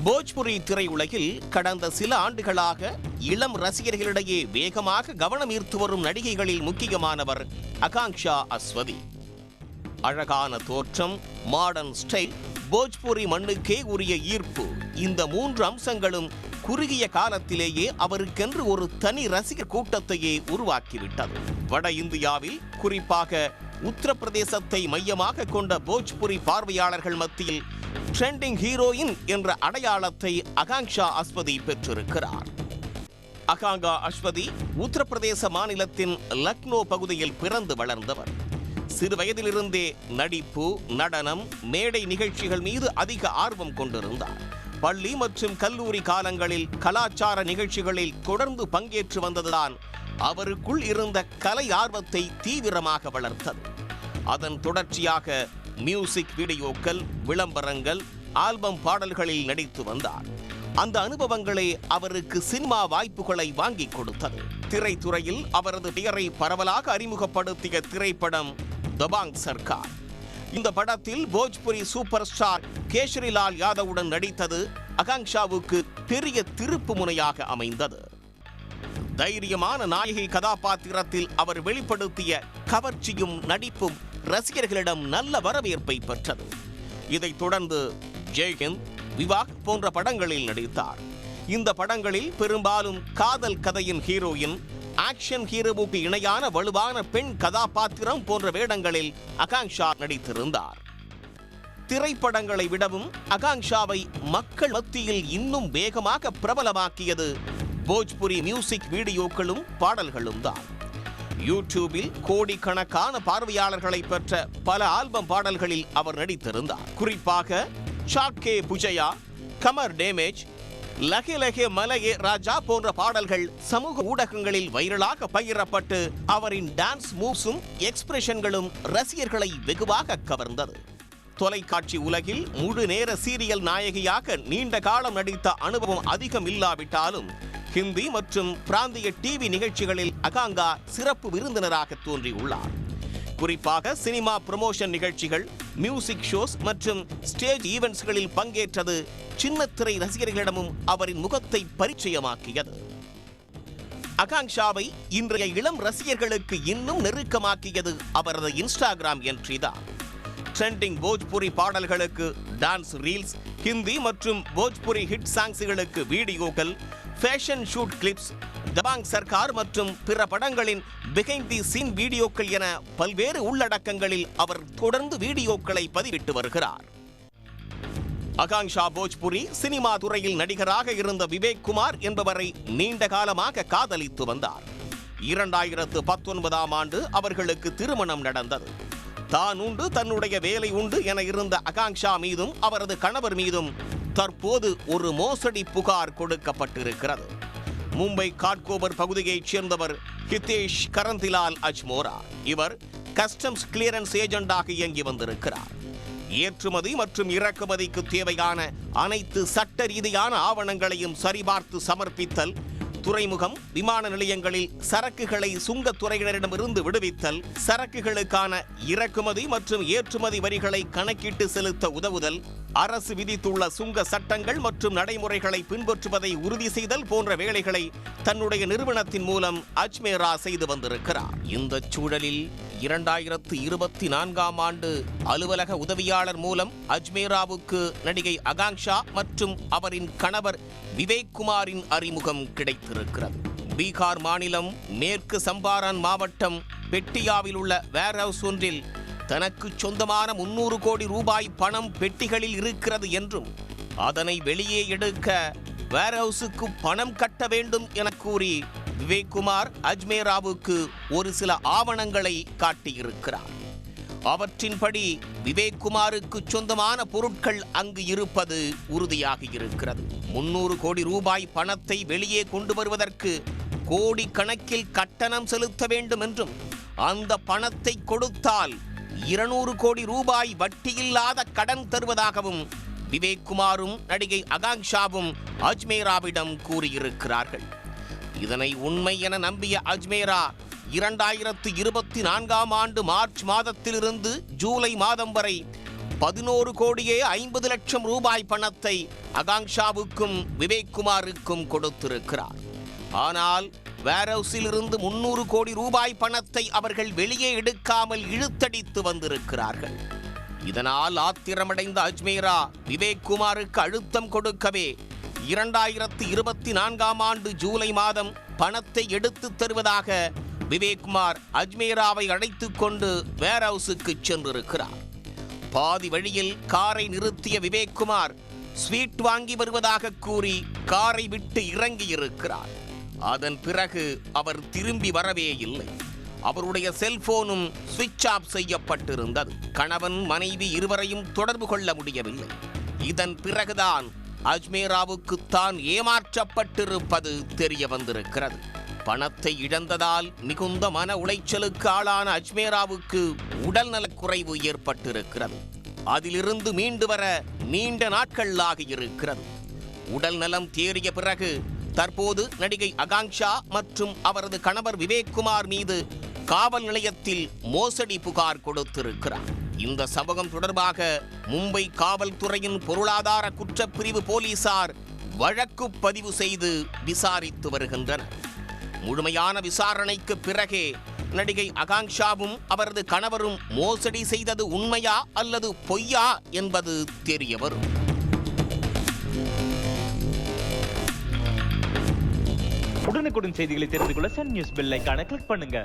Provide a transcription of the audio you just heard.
போஜ்புரி திரையுலகில் கடந்த சில ஆண்டுகளாக இளம் ரசிகர்களிடையே வேகமாக கவனம் ஈர்த்து வரும் நடிகைகளில் முக்கியமானவர் ஆகாங்ஷா அஸ்வதி. அழகான தோற்றம், மாடர்ன் ஸ்டைல், போஜ்புரி மண்ணுக்கே உரிய ஈர்ப்பு, இந்த மூன்று அம்சங்களும் குறுகிய காலத்திலேயே அவருக்கென்று ஒரு தனி ரசிகர் கூட்டத்தையே உருவாக்கிவிட்டது. வட இந்தியாவில், குறிப்பாக உத்தரப்பிரதேசத்தை மையமாக கொண்ட போஜ்புரி பார்வையாளர்கள் மத்தியில் ட்ரெண்டிங் ஹீரோயின் என்ற அடையாளத்தை ஆகாங்ஷா அஸ்வதி பெற்றிருக்கிறார். ஆகாங்கா அஸ்வதி உத்தரப்பிரதேச மாநிலத்தின் லக்னோ பகுதியில் பிறந்து வளர்ந்தவர். சிறு வயதிலிருந்தே நடிப்பு, நடனம், மேடை நிகழ்ச்சிகள் மீது அதிக ஆர்வம் கொண்டிருந்தார். பள்ளி மற்றும் கல்லூரி காலங்களில் கலாச்சார நிகழ்ச்சிகளில் தொடர்ந்து பங்கேற்று வந்ததுதான் அவருக்குள் இருந்த கலை ஆர்வத்தை தீவிரமாக வளர்த்தது. அதன் தொடர்ச்சியாக மியூசிக் வீடியோக்கள், விளம்பரங்கள், ஆல்பம் பாடல்களில் நடித்து வந்தார். அந்த அனுபவங்களே அவருக்கு சினிமா வாய்ப்புகளை வாங்கி கொடுத்தது. திரைத்துறையில் அவரது பெயரை பரவலாக அறிமுகப்படுத்திய திரைப்படம் தபாங் சர்க்கார். இந்த படத்தில் போஜ்புரி சூப்பர் ஸ்டார் கேசரிலால் யாதவுடன் நடித்தது ஆகாங்ஷாவுக்கு பெரிய திருப்பு முனையாக அமைந்தது. தைரியமான நாயகி கதாபாத்திரத்தில் அவர் வெளிப்படுத்திய கவர்ச்சியும் நடிப்பும் ரசிகர்களிடம் நல்ல வரவேற்பை பெற்றது. இதைத் தொடர்ந்து ஜெய்ஹிந்த், விவாஹ் போன்ற படங்களில் நடித்தார். இந்த படங்களில் பெரும்பாலும் காதல் கதையின் ஹீரோயின், ஆக்ஷன் ஹீரோவுக்கு இணையான வலுவான பெண் கதாபாத்திரம் போன்ற வேடங்களில் ஆகாங்ஷா நடித்திருந்தார். திரைப்படங்களை விடவும் ஆகாங்ஷாவை மக்கள் மத்தியில் இன்னும் வேகமாக பிரபலமாக்கியது போஜ்புரி மியூசிக் வீடியோக்களும் பாடல்களும் தான். யூடியூபில் கோடிக்கணக்கான பார்வையாளர்களை பெற்ற பல ஆல்பம் பாடல்களில் அவர் நடித்திருந்தார். குறிப்பாக சாக்கே புஜயா, கமர் டேமேஜ், லகே லகே மலயே ராஜா போன்ற பாடல்கள் சமூக ஊடகங்களில் வைரலாக பகிரப்பட்டு அவரின் டான்ஸ் மூவ்ஸும் எக்ஸ்பிரஷன்களும் ரசிகர்களை வெகுவாக கவர்ந்தது. தொலைக்காட்சி உலகில் முழு நேர சீரியல் நாயகியாக நீண்ட காலம் நடித்த அனுபவம் அதிகம் இல்லாவிட்டாலும் ஹிந்தி மற்றும் பிராந்திய டிவி நிகழ்ச்சிகளில் ஆகாங்கா சிறப்பு விருந்தினராக தோன்றியுள்ளார். குறிப்பாக சினிமா ப்ரமோஷன் நிகழ்ச்சிகள், மியூசிக் ஷோஸ் மற்றும் ஸ்டேஜ் ஈவென்ட்ஸ்களில் பங்கேற்றது சின்னத்திரை ரசிகர்களிடமும் அவரின் முகத்தை பரிச்சயமாக்கியது. ஆகாங்ஷாவை இன்றைய இளம் ரசிகர்களுக்கு இன்னும் நெருக்கமாக்கியது அவரது இன்ஸ்டாகிராம் என்ட்ரி தான். ட்ரெண்டிங் போஜ்புரி பாடல்களுக்கு டான்ஸ் ரீல்ஸ், ஹிந்தி மற்றும் போஜ்புரி ஹிட் சாங்ஸ்களுக்கு வீடியோக்கள், fashion shoot clips, Dabangg Sarkar மற்றும் பிற படங்களின் பிஹைண்ட் தி சீன் வீடியோக்கள் என பல்வேறு உள்ளடக்கங்களில் அவர் தொடர்ந்து வீடியோக்களை பதிவிட்டு வருகிறார். ஆகாங்ஷா போஜ்புரி சினிமா துறையில் நடிகராக இருந்த விவேக் குமார் என்பவரை நீண்ட காலமாக காதலித்து வந்தார். 2019ஆம் ஆண்டு அவர்களுக்கு திருமணம் நடந்தது. தான் உண்டு, தன்னுடைய வேலை உண்டு என இருந்த ஆகாங்ஷா மீதும் அவரது கணவர் மீதும் தற்போது ஒரு மோசடி புகார் கொடுக்கப்பட்டிருக்கிறது. மும்பை காட்கோபர் பகுதியைச் சேர்ந்தவர் ஹிதேஷ் கரந்திலால் அஜ்மோரா. இவர் கஸ்டம்ஸ் கிளியரன்ஸ் ஏஜெண்டாக இயங்கி வந்திருக்கிறார். ஏற்றுமதி மற்றும் இறக்குமதிக்கு தேவையான அனைத்து சட்ட ரீதியான ஆவணங்களையும் சரிபார்த்து சமர்ப்பித்தல், துறைமுகம், விமான நிலையங்களில் சரக்குகளை சுங்கத்துறையினரிடமிருந்து விடுவித்தல், சரக்குகளுக்கான இறக்குமதி மற்றும் ஏற்றுமதி வரிகளை கணக்கிட்டு செலுத்த உதவுதல், அரசு விதித்துள்ள சுங்க சட்டங்கள் மற்றும் நடைமுறைகளை பின்பற்றுவதை உறுதி செய்தல் போன்ற வேலைகளை தன்னுடைய நிறுவனத்தின் மூலம் அஜ்மேரா செய்து வந்திருக்கிறார். இந்த சூழலில் 2024ஆம் ஆண்டு அலுவலக உதவியாளர் மூலம் அஜ்மேராவுக்கு நடிகை ஆகாங்ஷா மற்றும் அவரின் கணவர் விவேக் குமாரின் அறிமுகம் கிடைத்திருக்கிறது. பீகார் மாநிலம் மேற்கு சம்பாரான் மாவட்டம் பெட்டியாவில் உள்ள வேர்ஹவுஸ் ஒன்றில் தனக்கு சொந்தமான 300 கோடி ரூபாய் பணம் பெட்டிகளில் இருக்கிறது என்றும் அதனை வெளியே எடுக்க வேர்ஹவுஸுக்கு பணம் கட்ட வேண்டும் என கூறி விவேக் குமார் அஜ்மேராவுக்கு ஒரு சில ஆவணங்களை காட்டியிருக்கிறார். அவற்றின்படி விவேக் குமாருக்கு சொந்தமான பொருட்கள் அங்கு இருப்பது உறுதியாகி இருக்கிறது. 300 கோடி ரூபாய் பணத்தை வெளியே கொண்டு வருவதற்கு கோடி கணக்கில் கட்டணம் செலுத்த வேண்டும் என்றும் அந்த பணத்தை கொடுத்தால் 200 கோடி ரூபாய் வட்டியில்லாத கடன் தருவதாகவும் விவேக் குமாரும் நடிகை ஆகாங்ஷாவும் அஜ்மேராவிடம் கூறியிருக்கிறார்கள். இதனை உண்மை என நம்பிய அஜ்மேரா 2024ஆம் ஆண்டு மார்ச் மாதத்திலிருந்து ஜூலை மாதம் வரை 11 கோடியே 50 லட்சம் ரூபாய் பணத்தை ஆகாங்ஷாவுக்கும் விவேக் குமாருக்கும் கொடுத்திருக்கிறார். ஆனால் வேர்ஹவுஸில் இருந்து 300 கோடி ரூபாய் பணத்தை அவர்கள் வெளியே எடுக்காமல் இழுத்தடித்து வந்திருக்கிறார்கள். இதனால் ஆத்திரமடைந்த அஜ்மேரா விவேக் குமாருக்கு அழுத்தம் கொடுக்கவே 2024ஆம் ஆண்டு ஜூலை மாதம் பணத்தை எடுத்து தருவதாக விவேக் குமார் அஜ்மேராவை அழைத்துக் கொண்டு வேர்ஹவுஸுக்கு சென்றிருக்கிறார். பாதி வழியில் காரை நிறுத்திய விவேக் குமார் ஸ்வீட் வாங்கி வருவதாக கூறி காரை விட்டு இறங்கியிருக்கிறார். அதன் பிறகு அவர் திரும்பி வரவே இல்லை. அவருடைய செல்போனும் சுவிட்ச் ஆஃப் செய்யப்பட்டிருந்தது. கணவன் மனைவி இருவரையும் தொடர்பு கொள்ள முடியவில்லை. இதன் பிறகுதான் அஜ்மேராவுக்கு தான் ஏமாற்றப்பட்டிருப்பது தெரிய வந்திருக்கிறது. பணத்தை இழந்ததால் மிகுந்த மன உளைச்சலுக்கு ஆளான அஜ்மேராவுக்கு உடல்நலக்குறைவு ஏற்பட்டிருக்கிறது. அதிலிருந்து மீண்டு வர நீண்ட நாட்கள் ஆகியிருக்கிறது. உடல் நலம் தேறிய பிறகு தற்போது நடிகை ஆகாங்ஷா மற்றும் அவரது கணவர் விவேக் குமார் மீது காவல் நிலையத்தில் மோசடி புகார் கொடுத்திருக்கிறார். இந்த சம்பவம் தொடர்பாக மும்பை காவல்துறையின் பொருளாதார குற்றப்பிரிவு போலீசார் வழக்கு பதிவு செய்து விசாரித்து வருகின்றனர். முழுமையான விசாரணைக்கு பிறகே நடிகை ஆகாங்ஷாவும் அவரது கணவரும் மோசடி செய்தது உண்மையா அல்லது பொய்யா என்பது தெரிய வரும். உடனுக்குடன் செய்திகளை தெரிந்து கொள்ள சன் நியூஸ் பெல் ஐகானை கிளிக் பண்ணுங்க.